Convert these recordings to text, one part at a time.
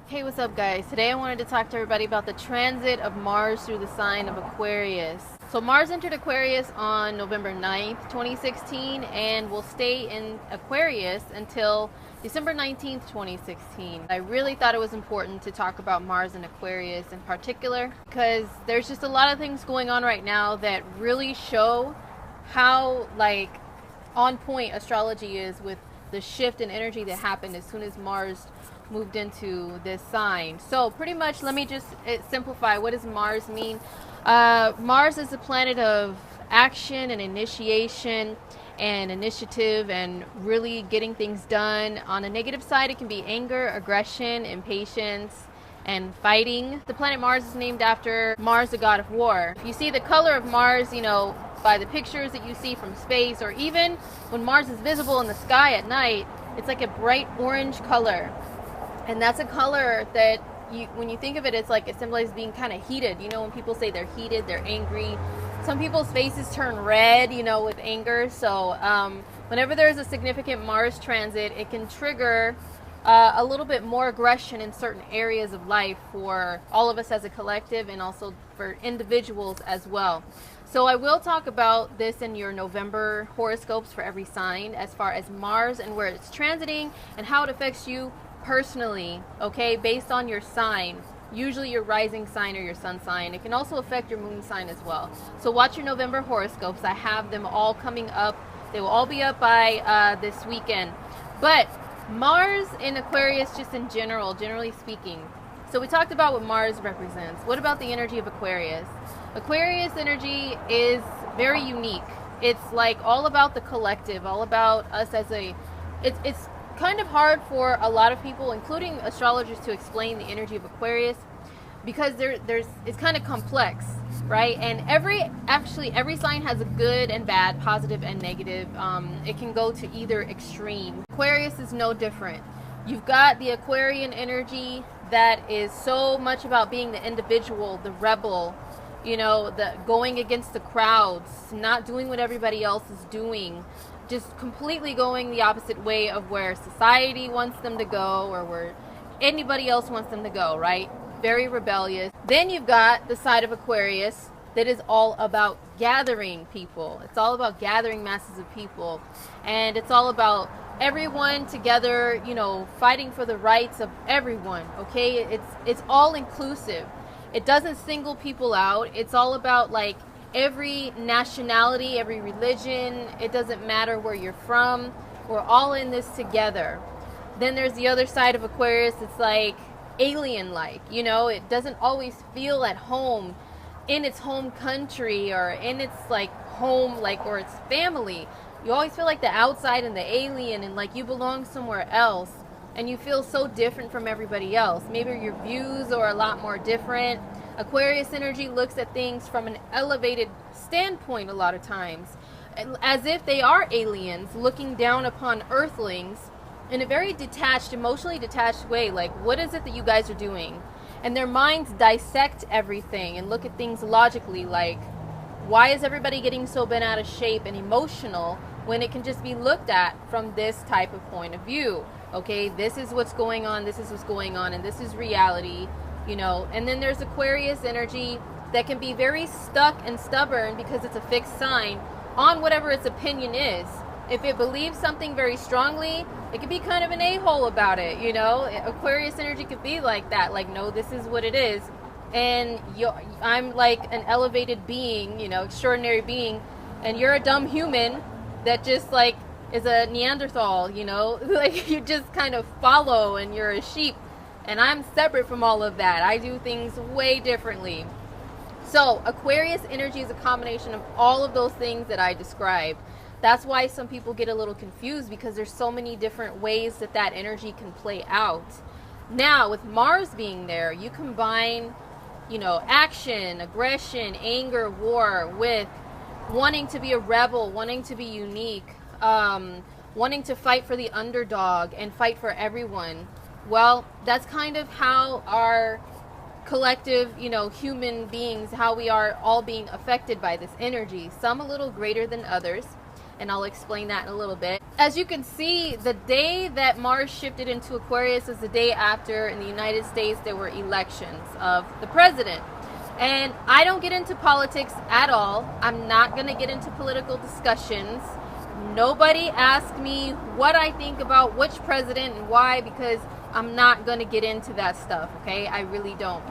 Hey, what's up, guys? Today I wanted to talk to everybody about the transit of Mars through the sign of Aquarius. So Mars entered Aquarius on November 9th, 2016, and will stay in Aquarius until December 19th, 2016. I really thought it was important to talk about Mars and Aquarius in particular because there's just a lot of things going on right now that really show how on point astrology is with the shift in energy that happened as soon as Mars moved into this sign. So pretty much, let me just simplify. What does Mars mean? Mars is a planet of action and initiation and initiative and really getting things done. On the negative side, it can be anger, aggression, impatience, and fighting. The planet Mars is named after Mars, the god of war. If you see the color of Mars, by the pictures that you see from space, or even when Mars is visible in the sky at night, it's like a bright orange color. And that's a color that, when you think of it, it's like it symbolizes being kind of heated. When people say they're heated, they're angry. Some people's faces turn red, with anger. So whenever there's a significant Mars transit, it can trigger a little bit more aggression in certain areas of life for all of us as a collective, and also for individuals as well. So I will talk about this in your November horoscopes for every sign, as far as Mars and where it's transiting and how it affects you personally, okay, based on your sign, usually your rising sign or your sun sign. It can also affect your moon sign as well. So watch your November horoscopes. I have them all coming up. They will all be up by this weekend. But Mars in Aquarius, just in generally speaking. So we talked about what Mars represents. What about the energy of Aquarius? Aquarius energy is very unique. It's like all about the collective, all about us as it's kind of hard for a lot of people, including astrologers, to explain the energy of Aquarius, because it's kind of complex, right? And every sign has a good and bad, positive and negative. It can go to either extreme. Aquarius is no different. You've got the Aquarian energy that is so much about being the individual, the rebel, the going against the crowds, not doing what everybody else is doing, just completely going the opposite way of where society wants them to go, or where anybody else wants them to go, right? Very rebellious. Then you've got the side of Aquarius that is all about gathering people. It's all about gathering masses of people. And it's all about everyone together, fighting for the rights of everyone, okay? It's all inclusive. It doesn't single people out. It's all about every nationality, every religion. It doesn't matter where you're from. We're all in this together. Then there's the other side of Aquarius. It's like alien-like. It doesn't always feel at home in its home country, or in its home, or its family. You always feel like the outside and the alien, and you belong somewhere else, and you feel so different from everybody else. Maybe your views are a lot more different. Aquarius energy looks at things from an elevated standpoint a lot of times, as if they are aliens looking down upon earthlings in a very detached, emotionally detached way. What is it that you guys are doing? And their minds dissect everything and look at things logically, why is everybody getting so bent out of shape and emotional when it can just be looked at from this type of point of view? Okay, this is what's going on, this is what's going on, and this is reality. And then there's Aquarius energy that can be very stuck and stubborn, because it's a fixed sign, on whatever its opinion is. If it believes something very strongly, it can be kind of an a-hole about it, Aquarius energy could be like that, no, this is what it is. And I'm like an elevated being, extraordinary being, and you're a dumb human that just is a Neanderthal, you just kind of follow, and you're a sheep. And I'm separate from all of that. I do things way differently. So Aquarius energy is a combination of all of those things that I described. That's why some people get a little confused, because there's so many different ways that energy can play out. Now, with Mars being there, you combine, action, aggression, anger, war, with wanting to be a rebel, wanting to be unique, wanting to fight for the underdog and fight for everyone. Well, that's kind of how our collective, human beings, how we are all being affected by this energy. Some a little greater than others. and I'll explain that in a little bit. As you can see, the day that Mars shifted into Aquarius is the day after in the United States there were elections of the president. And I don't get into politics at all. I'm not going to get into political discussions. Nobody asked me what I think about which president and why, because I'm not going to get into that stuff, okay? I really don't.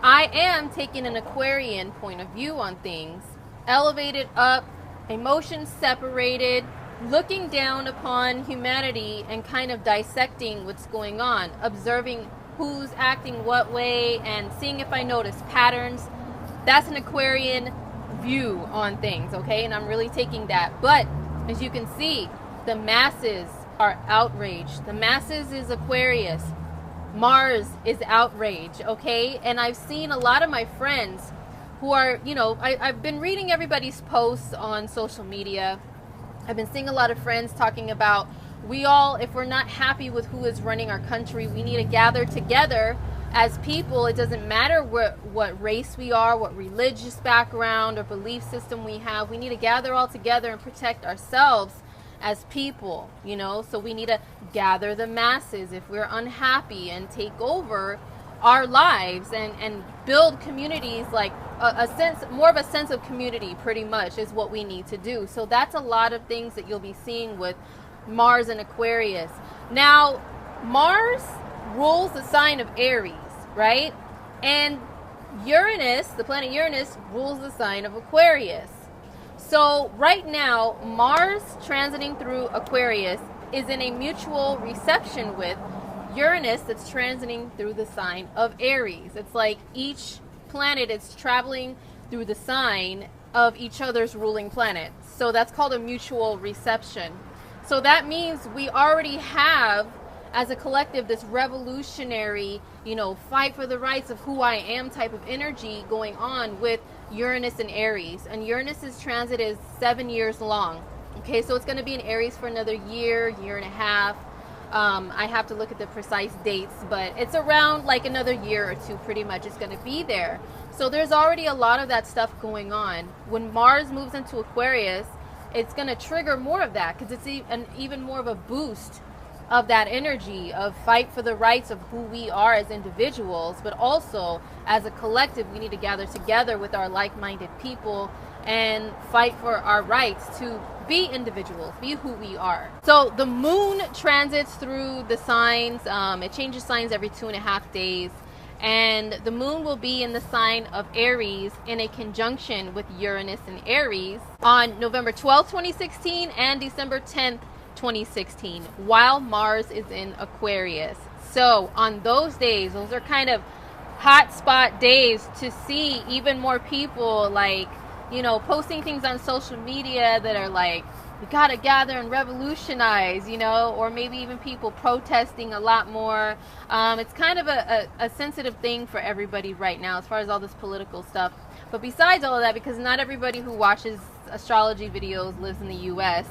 I am taking an Aquarian point of view on things, elevated up, emotions separated, looking down upon humanity and kind of dissecting what's going on, observing who's acting what way and seeing if I notice patterns. That's an Aquarian view on things, okay? And I'm really taking that. But as you can see, the masses are outraged. The masses is Aquarius. Mars is outrage, okay? And I've seen a lot of my friends who are, you know, I've been reading everybody's posts on social media. I've been seeing a lot of friends talking about, we all, if we're not happy with who is running our country, we need to gather together as people. It doesn't matter what race we are, what religious background or belief system we have. We need to gather all together and protect ourselves as people, you know. So we need to gather the masses if we're unhappy and take over our lives and build communities, like a sense, more of a sense of community pretty much is what we need to do. So that's a lot of things that you'll be seeing with Mars and Aquarius. Now, Mars rules the sign of Aries, right? And Uranus, the planet Uranus, rules the sign of Aquarius. So right now, Mars transiting through Aquarius is in a mutual reception with Uranus that's transiting through the sign of Aries. It's like each planet is traveling through the sign of each other's ruling planet. So that's called a mutual reception. So that means we already have, as a collective, this revolutionary, you know, fight for the rights of who I am type of energy going on with Uranus and Aries. And Uranus's transit is 7 years long. Okay, so it's going to be in Aries for another year and a half. I have to look at the precise dates, but it's around like another year or two pretty much it's going to be there. So there's already a lot of that stuff going on. When Mars moves into Aquarius, it's going to trigger more of that because it's even more of a boost of that energy of fight for the rights of who we are as individuals, but also as a collective. We need to gather together with our like-minded people and fight for our rights to be individuals, be who we are. So the moon transits through the signs. It changes signs every 2.5 days. And the moon will be in the sign of Aries in a conjunction with Uranus and Aries on November 12th, 2016 and December 10th, 2016, while Mars is in Aquarius. So on those days, those are kind of hot spot days to see even more people, like, you know, posting things on social media that are like, we gotta gather and revolutionize, you know, or maybe even people protesting a lot more. It's kind of a sensitive thing for everybody right now as far as all this political stuff. But besides all of that, because not everybody who watches astrology videos lives in the US,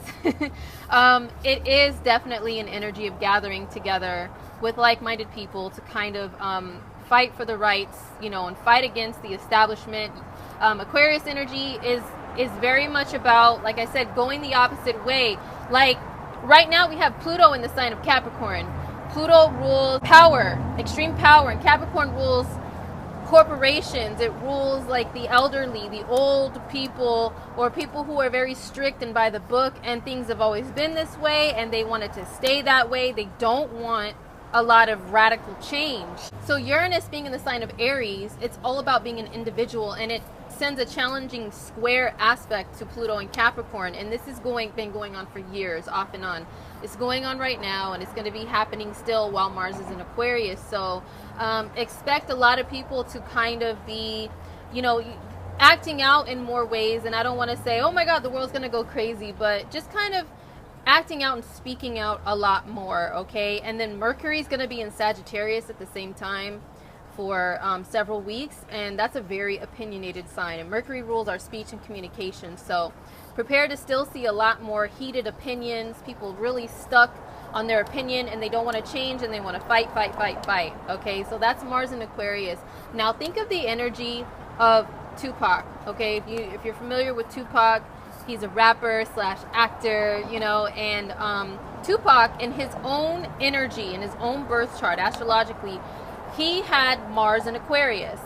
it is definitely an energy of gathering together with like-minded people to kind of fight for the rights, you know, and fight against the establishment. Aquarius energy is very much about, like I said, going the opposite way. Like right now we have Pluto in the sign of Capricorn. Pluto rules power, extreme power, and Capricorn rules corporations. It rules like the elderly, the old people, or people who are very strict and by the book, and things have always been this way and they want it to stay that way. They don't want a lot of radical change. So Uranus being in the sign of Aries, it's all about being an individual, and it sends a challenging square aspect to Pluto and Capricorn, and this is been going on for years, off and on. It's going on right now, and it's going to be happening still while Mars is in Aquarius. So expect a lot of people to kind of be, you know, acting out in more ways. And I don't want to say, oh my God, the world's going to go crazy, but just kind of acting out and speaking out a lot more, okay? And then Mercury's going to be in Sagittarius at the same time for several weeks, and that's a very opinionated sign, and Mercury rules our speech and communication. So prepare to still see a lot more heated opinions, people really stuck on their opinion and they don't want to change and they want to fight. Okay, so that's Mars in Aquarius. Now think of the energy of Tupac. Okay, if you're familiar with Tupac, He's a rapper slash actor, you know, and Tupac, in his own energy, in his own birth chart, astrologically, he had Mars in Aquarius.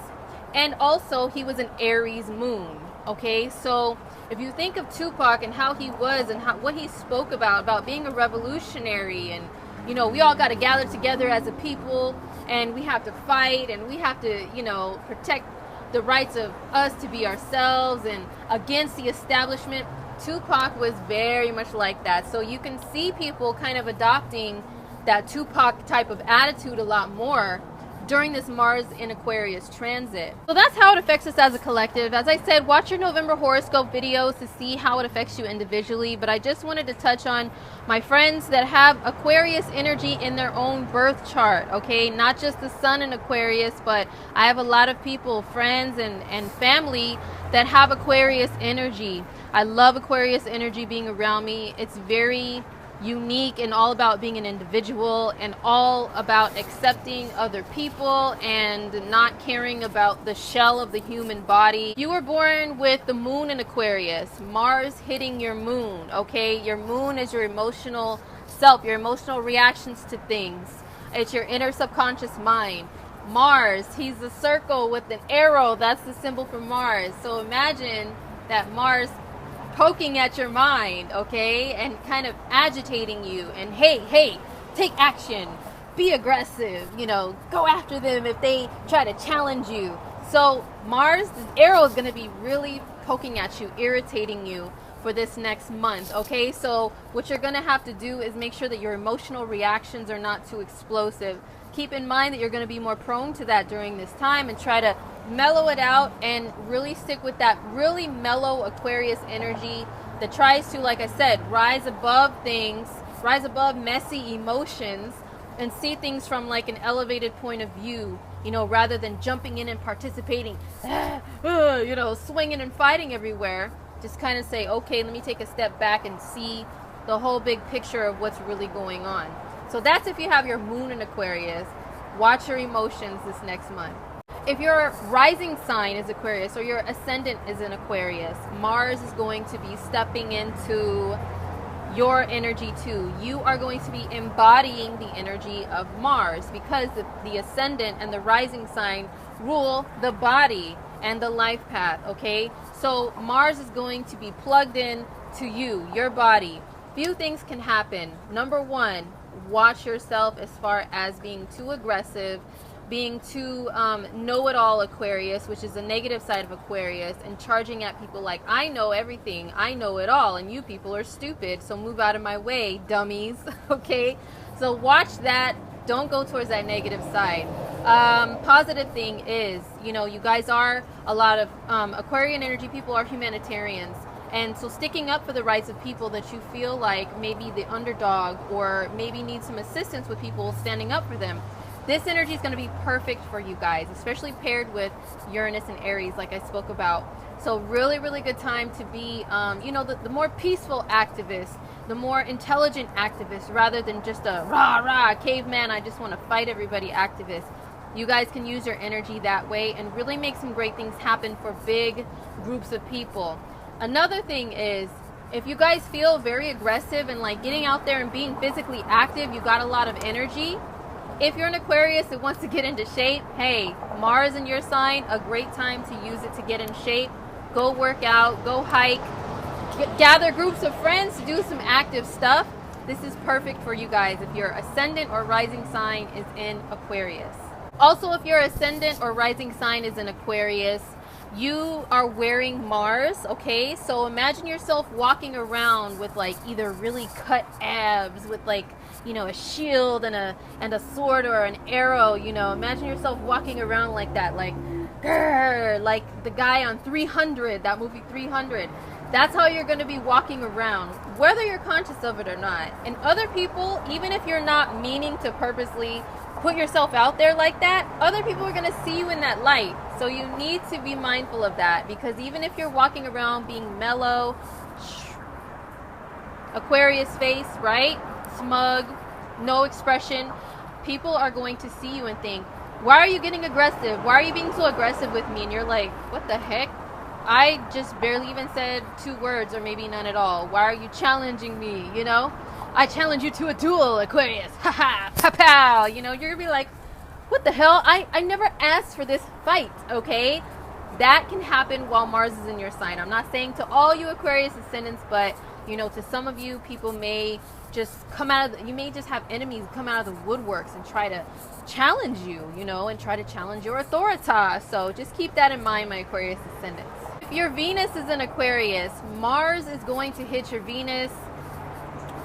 And also, he was an Aries moon, okay? So, if you think of Tupac and how he was and what he spoke about being a revolutionary, and, you know, we all got to gather together as a people, and we have to fight, and we have to, you know, protect the rights of us to be ourselves and against the establishment. Tupac was very much like that. So you can see people kind of adopting that Tupac type of attitude a lot more during this Mars in Aquarius transit. So that's how it affects us as a collective. As I said, watch your November horoscope videos to see how it affects you individually, but I just wanted to touch on my friends that have Aquarius energy in their own birth chart, okay? Not just the sun in Aquarius, but I have a lot of people, friends and family that have Aquarius energy. I love Aquarius energy being around me. It's very unique and all about being an individual and all about accepting other people and not caring about the shell of the human body. You were born with the moon in Aquarius, Mars hitting your moon, okay? Your moon is your emotional self, your emotional reactions to things. It's your inner subconscious mind. Mars, he's a circle with an arrow. That's the symbol for Mars. So imagine that Mars poking at your mind, okay, and kind of agitating you, and hey, take action, be aggressive, you know, go after them if they try to challenge you. So Mars, this arrow is going to be really poking at you, irritating you for this next month, okay? So what you're going to have to do is make sure that your emotional reactions are not too explosive. Keep in mind that you're going to be more prone to that during this time, and try to mellow it out and really stick with that really mellow Aquarius energy that tries to, like I said, rise above things, rise above messy emotions, and see things from like an elevated point of view, you know, rather than jumping in and participating, you know, swinging and fighting everywhere. Just kind of say, okay, let me take a step back and see the whole big picture of what's really going on. So that's if you have your moon in Aquarius. Watch your emotions this next month. If your rising sign is Aquarius or your ascendant is in Aquarius, Mars is going to be stepping into your energy too. You are going to be embodying the energy of Mars, because the ascendant and the rising sign rule the body and the life path, okay? So Mars is going to be plugged in to you, your body. Few things can happen. Number one, watch yourself as far as being too aggressive, being too know-it-all Aquarius, which is the negative side of Aquarius, and charging at people like, I know everything, I know it all, and you people are stupid, so move out of my way, dummies, okay? So watch that. Don't go towards that negative side. Positive thing is, you know, you guys are, a lot of Aquarian energy people are humanitarians. And so sticking up for the rights of people that you feel like maybe the underdog, or maybe need some assistance with people standing up for them. This energy is going to be perfect for you guys, especially paired with Uranus and Aries, like I spoke about. So really, really good time to be, you know, the more peaceful activist, the more intelligent activist, rather than just a rah-rah caveman, I just want to fight everybody activist. You guys can use your energy that way and really make some great things happen for big groups of people. Another thing is, if you guys feel very aggressive and like getting out there and being physically active, you got a lot of energy. If you're an Aquarius that wants to get into shape, hey, Mars in your sign, a great time to use it to get in shape. Go work out, go hike, gather groups of friends to do some active stuff. This is perfect for you guys if your ascendant or rising sign is in Aquarius. Also, if your ascendant or rising sign is in Aquarius, you are wearing Mars, okay? So imagine yourself walking around with like either really cut abs with like, you know, a shield and a sword or an arrow, you know. Imagine yourself walking around like that, like, grrr, like the guy on 300, that movie 300. That's how you're going to be walking around, whether you're conscious of it or not. And other people, even if you're not meaning to purposely put yourself out there like that, other people are going to see you in that light. So you need to be mindful of that, because even if you're walking around being mellow, Aquarius face, right? Smug, no expression, people are going to see you and think, why are you getting aggressive? Why are you being so aggressive with me? And you're like, what the heck? I just barely even said 2 words or maybe none at all. Why are you challenging me? You know, I challenge you to a duel, Aquarius. Haha, pow pow. You know, you're gonna be like, what the hell? I never asked for this fight, okay? That can happen while Mars is in your sign. I'm not saying to all you Aquarius ascendants, but you know, to some of you, people may just come out of, you may just have enemies come out of the woodworks and try to challenge you, you know, and try to challenge your authority. So just keep that in mind, my Aquarius ascendants. If your Venus is in Aquarius, Mars is going to hit your Venus.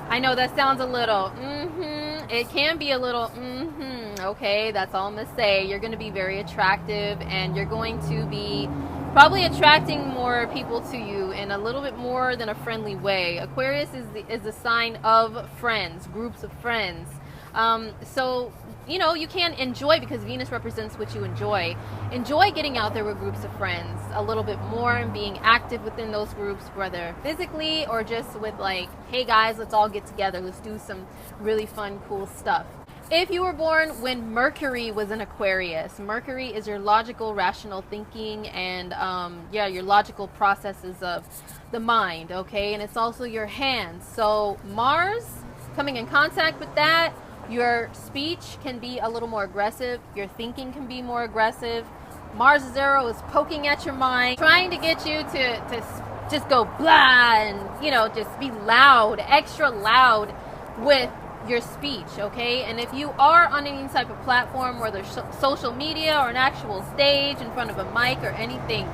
I know that sounds a little, it can be a little, okay, that's all I'm going to say. You're going to be very attractive, and you're going to be probably attracting more people to you in a little bit more than a friendly way. Aquarius is the sign of friends, groups of friends. So, you know, you can enjoy, because Venus represents what you enjoy. Enjoy getting out there with groups of friends a little bit more and being active within those groups, whether physically or just with like, hey guys, let's all get together. Let's do some really fun, cool stuff. If you were born when Mercury was in Aquarius, Mercury is your logical, rational thinking and, yeah, your logical processes of the mind, okay? And it's also your hands. So Mars coming in contact with that, your speech can be a little more aggressive. Your thinking can be more aggressive. Mars' arrow is poking at your mind, trying to get you to just go blah and, you know, just be loud, extra loud with your speech, okay? And if you are on any type of platform, whether social media or an actual stage in front of a mic or anything,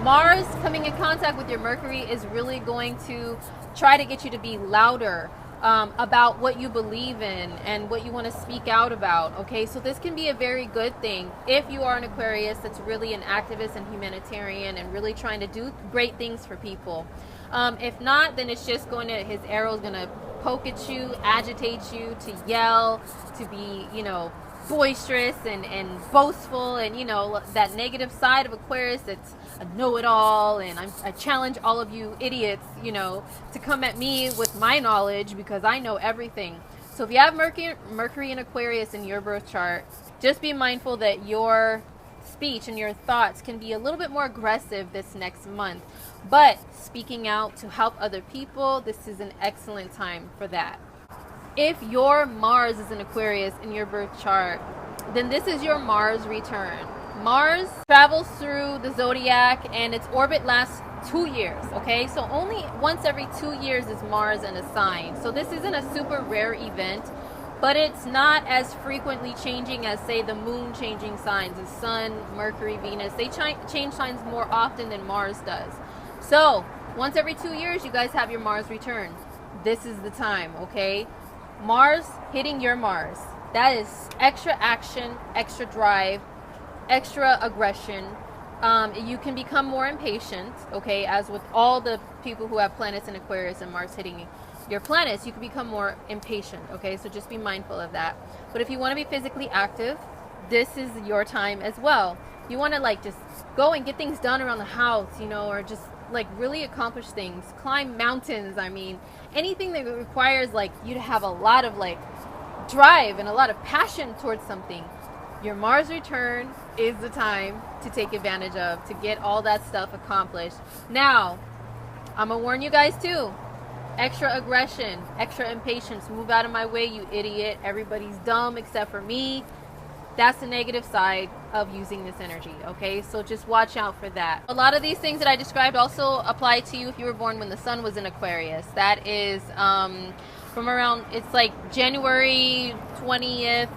Mars coming in contact with your Mercury is really going to try to get you to be louder about what you believe in and what you want to speak out about, okay? So this can be a very good thing if you are an Aquarius that's really an activist and humanitarian and really trying to do great things for people. If not, then it's just going to, his arrow is going to poke at you, agitate you, to yell, to be, you know, boisterous and boastful, and, you know, that negative side of Aquarius that's a know-it-all, and I challenge all of you idiots, you know, to come at me with my knowledge because I know everything. So if you have Mercury and Aquarius in your birth chart, just be mindful that your speech and your thoughts can be a little bit more aggressive this next month. But speaking out to help other people, this is an excellent time for that. If your Mars is in Aquarius in your birth chart, then this is your Mars return. Mars travels through the zodiac and its orbit lasts 2 years, okay? So only once every 2 years is Mars in a sign. So this isn't a super rare event, but it's not as frequently changing as, say, the moon changing signs, the Sun, Mercury, Venus. They change signs more often than Mars does. So once every 2 years, you guys have your Mars return. This is the time, okay? Mars hitting your Mars. That is extra action, extra drive, extra aggression. You can become more impatient, okay? As with all the people who have planets in Aquarius and Mars hitting your planets, you can become more impatient, okay? So just be mindful of that. But if you want to be physically active, this is your time as well. You want to like just go and get things done around the house, you know, or just like really accomplish things, climb mountains. I mean, anything that requires like you to have a lot of like drive and a lot of passion towards something, your Mars return is the time to take advantage of, to get all that stuff accomplished. Now, I'm gonna warn you guys too, extra aggression, extra impatience, move out of my way, you idiot, everybody's dumb except for me. That's the negative side of using this energy, okay? So just watch out for that. A lot of these things that I described also apply to you if you were born when the sun was in Aquarius. That is from around, it's like January 20th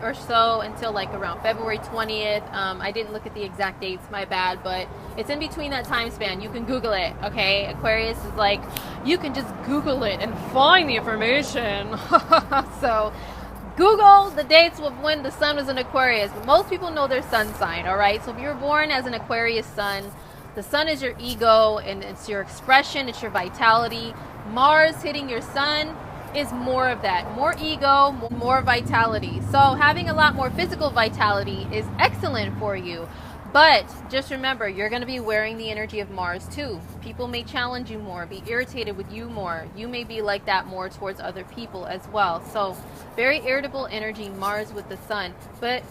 or so until like around February 20th. I didn't look at the exact dates, my bad, but it's in between that time span. You can Google it, okay? Aquarius is like, you can just Google it and find the information. So Google the dates of when the sun was in Aquarius. But most people know their sun sign, all right? So if you were born as an Aquarius sun, the sun is your ego and it's your expression, it's your vitality. Mars hitting your sun is more of that, more ego, more vitality. So having a lot more physical vitality is excellent for you. But just remember, you're going to be wearing the energy of Mars too. People may challenge you more, be irritated with you more. You may be like that more towards other people as well. So very irritable energy, Mars with the sun. But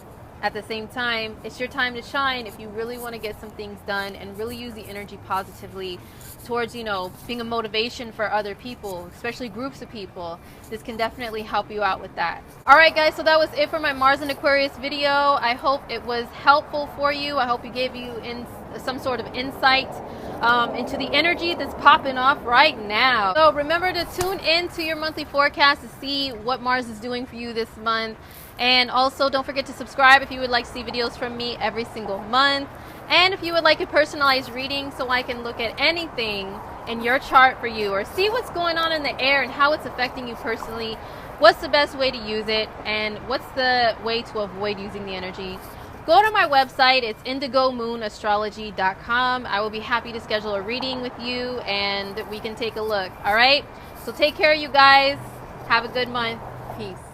at the same time, it's your time to shine if you really want to get some things done and really use the energy positively towards, you know, being a motivation for other people, especially groups of people. This can definitely help you out with that. All right, guys, so that was it for my Mars and Aquarius video. I hope it was helpful for you. I hope it gave you some sort of insight into the energy that's popping off right now. So remember to tune in to your monthly forecast to see what Mars is doing for you this month. And also don't forget to subscribe if you would like to see videos from me every single month. And if you would like a personalized reading so I can look at anything in your chart for you or see what's going on in the air and how it's affecting you personally, what's the best way to use it and what's the way to avoid using the energy, go to my website. It's indigomoon.astrology.com. I will be happy to schedule a reading with you and we can take a look. All right, so take care, you guys. Have a good month. Peace.